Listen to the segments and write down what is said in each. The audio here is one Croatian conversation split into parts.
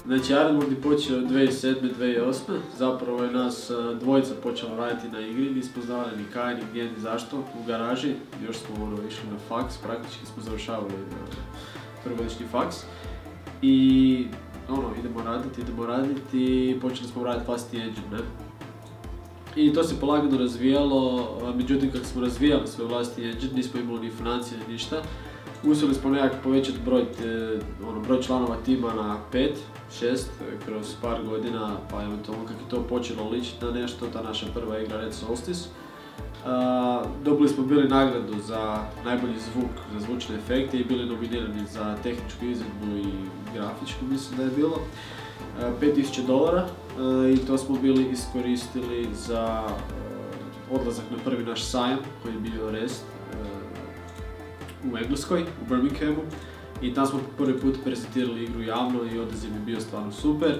Znači Ironwood je počeo 2007-2008. Zapravo je nas dvojica počela raditi na igri, nismo znali ni kaj, ni gdje, ni zašto, u garaži. Još smo išli na faks, praktički smo završavali prvogodišnji faks. I idemo raditi, počeli smo raditi vlastiti engine, ne? I to se polagano razvijalo, međutim kako smo razvijali svoj vlastiti engine, nismo imali ni financije, ni ništa. Uspjeli smo nekako povećati broj članova tima na 5, 6 kroz par godina, pa eventualno kako je to počelo ličiti na nešto, ta naša prva igra Red Solstice. Dobili smo bili nagradu za najbolji zvuk, za zvučne efekte i bili nominirani za tehničku izvedbu i grafičku, mislim da je bilo. $5,000 i to smo bili iskoristili za odlazak na prvi naš sajam koji je bio Rest u Engleskoj, u Birminghamu. I tam smo prvi put prezentirali igru javno i odaziv je bio stvarno super.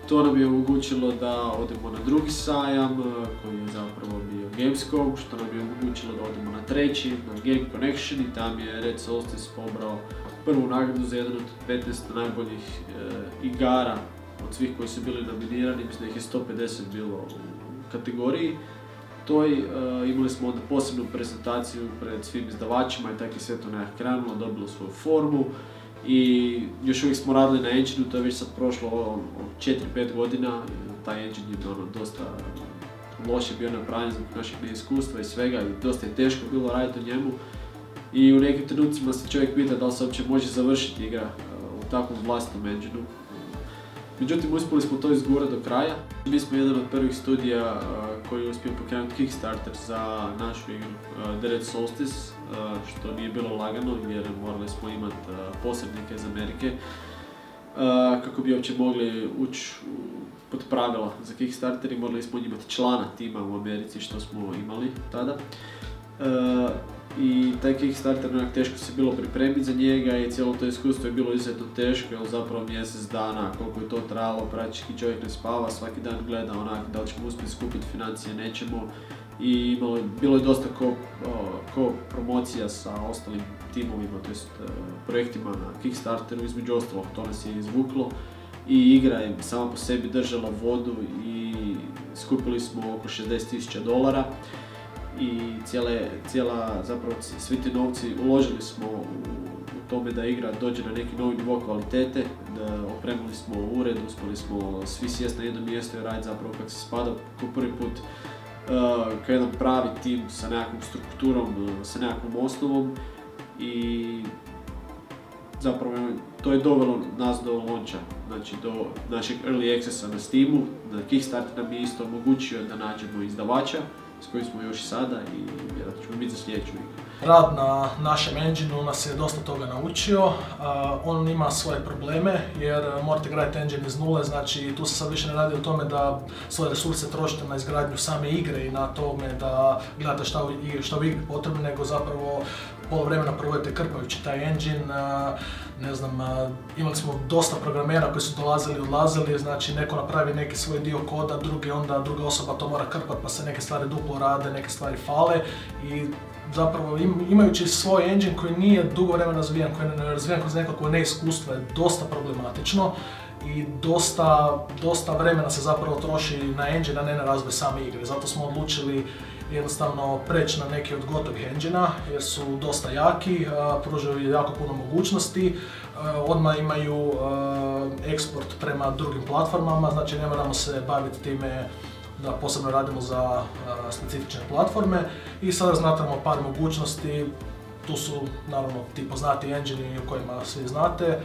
To nam je omogućilo da odemo na drugi sajam koji je zapravo bio Gamescom, što nam je omogućilo da odemo na treći, na Game Connection i tam je Red Solstice pobrao prvu nagradu za jedan od 15 najboljih igara od svih koji su bili nominirani, mislim da ih je 150 bilo u kategoriji. Imali smo onda posebnu prezentaciju pred svim izdavačima i tako je sve to nekako krenulo, dobilo svoju formu. I još uvijek smo radili na engine-u, to je već sad prošlo 4-5 godina, taj engine je dosta loše bio napravljen zbog našeg neiskustva i svega i dosta je teško bilo raditi u njemu. I u nekim trenucima se čovjek pita da li se uopće može završiti igra u takvom vlastitom engine-u. Međutim, uspjeli smo to izgurati do kraja. Mi smo jedan od prvih studija koji je uspio pokrenuti Kickstarter za našu igru The Red Solstice, što nije bilo lagano jer morali smo imati posrednike iz Amerike kako bi uopće mogli ući pod pravila za Kickstarter i morali smo imati člana tima u Americi, što smo imali tada. I taj Kickstarter teško se bilo pripremiti za njega i cijelo to iskustvo je bilo izuzetno teško, jer zapravo mjesec dana koliko je to trajalo, praktički čovjek ne spava, svaki dan gleda da li ćemo uspjeti skupiti financije, nećemo. I bilo je dosta promocija sa ostalim timovima, tj. projektima na Kickstarteru, između ostalog to nas je izvuklo. I igra je sama po sebi držala vodu i skupili smo oko $60,000. I svi ti novci uložili smo u tome da igra dođe na neki novi nivo kvalitete, da opremili smo ured, uspjeli smo svi sjesti na jedno mjesto i raditi zapravo kako se spada ko prvi put kao jedan pravi tim sa nekakvom strukturom, sa nekakvom osnovom i zapravo to je dovelo nas do launcha, znači do našeg early accessa na Steamu. Kickstarter nam je isto omogućio da nađemo izdavača s kojim smo još i sada i vjerojatno ćemo biti za sljedeću igru. Rad na našem engine-u nas je dosta toga naučio. On ima svoje probleme jer morate graditi engine iz nule, znači tu se sad više ne radi o tome da svoje resurse trošite na izgradnju same igre i na tome da gledate šta u igri potrebno, nego zapravo pola vremena provodite krpajući taj engine. Imali smo dosta programera koji su dolazili i odlazili, znači neko napravi neki svoj dio koda, druga osoba to mora krpati pa se neke stvari duplo rade, neke stvari fale i zapravo imajući svoj engine koji nije dugo vremena razvijan, koji je razvijan kroz nekakvo neiskustvo je dosta problematično i dosta vremena se zapravo troši na engine, a ne na razvoj same igre. Zato smo odlučili jednostavno preći na neki od gotovih engine-a jer su dosta jaki, pružaju jako puno mogućnosti, odmah imaju eksport prema drugim platformama, znači ne moramo se baviti time da posebno radimo za specifične platforme i sad razmatramo par mogućnosti. Tu su naravno ti poznati engine o kojima svi znate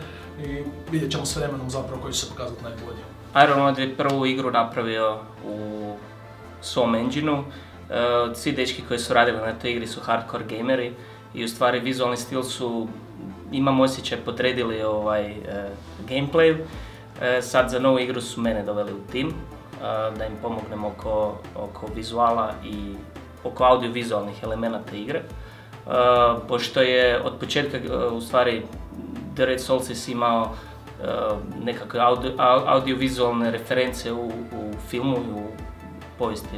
i vidjet ćemo s vremenom zapravo koji će se pokazati najbolji. Ironwood je prvu igru napravio u svom engine-u. Svi dečki koji su radili na toj igri su hardcore gameri i u stvari vizualni stil su, imam osjećaj, podredili gameplay. Sad za novu igru su mene doveli u tim da im pomognem oko vizuala i oko audiovizualnih elemenata igre. Pošto je od početka u stvari The Red Solstice imao nekakve audiovizualne reference u filmu i u povijesti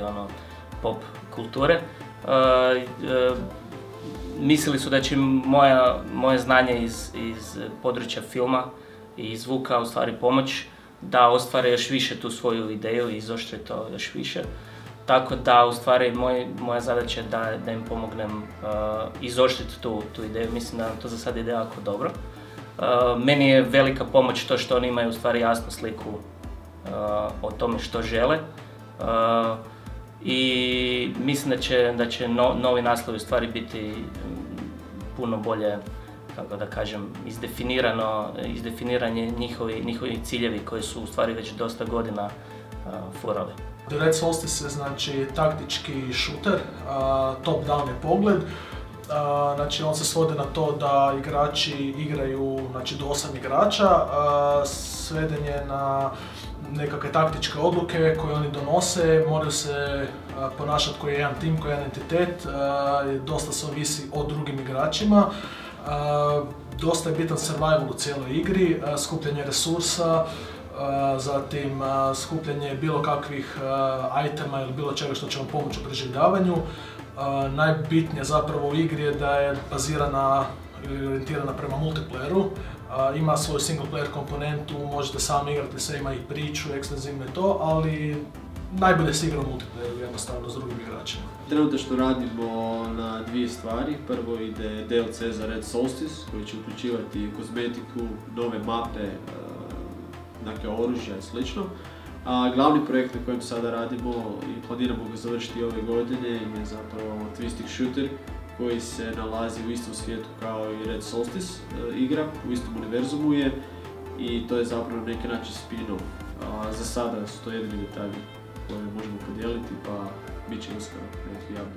pop kulture. Mislili su da će moje znanje iz područja filma i zvuka u stvari pomoći da ostvare još više tu svoju ideju i izoštre to još više. Tako da, u stvari, moja zadaća je da im pomognem izoštriti tu ideju. Mislim da nam to za sad ide jako dobro. Meni je velika pomoć to što oni imaju u stvari jasnu sliku o tome što žele. I mislim da će novi naslovi u stvari biti puno bolje, kako da kažem, izdefiniranje njihovi ciljevi koji su u stvari već dosta godina furali. The Red Solstice je znači taktički šuter, top-down je pogled. Znači on se svodi na to da igrači igraju znači, do 8 igrača, sveden je na nekakve taktičke odluke koje oni donose, moraju se ponašati koji je jedan tim, koji je jedan entitet, dosta se ovisi o drugim igračima. Dosta je bitan survival u cijeloj igri, skupljanje resursa, zatim skupljanje bilo kakvih itema ili bilo čega što će vam pomoći u preživljavanju. Najbitnije zapravo u igri je da je bazirana ili orijentirana prema multiplayeru. Ima svoju single player komponentu, možete sami igrati se, ima i priču, ekstenzivno je to, ali najbolje se igra u multiplayeru jednostavno s drugim igračima. Trenutačno radimo na dvije stvari. Prvo ide DLC za Red Solstice koji će uključivati kozmetiku, nove mape, dakle oružja i slično. A glavni projekt na kojem sada radimo i planiramo ga završiti ove godine je zapravo Twisting Shooter koji se nalazi u istom svijetu kao i Red Solstice igra, u istom univerzumu je i to je zapravo na neki način spin-off. Za sada su to jedini detalji koje možemo podijeliti, pa bit će uskoro neki javni.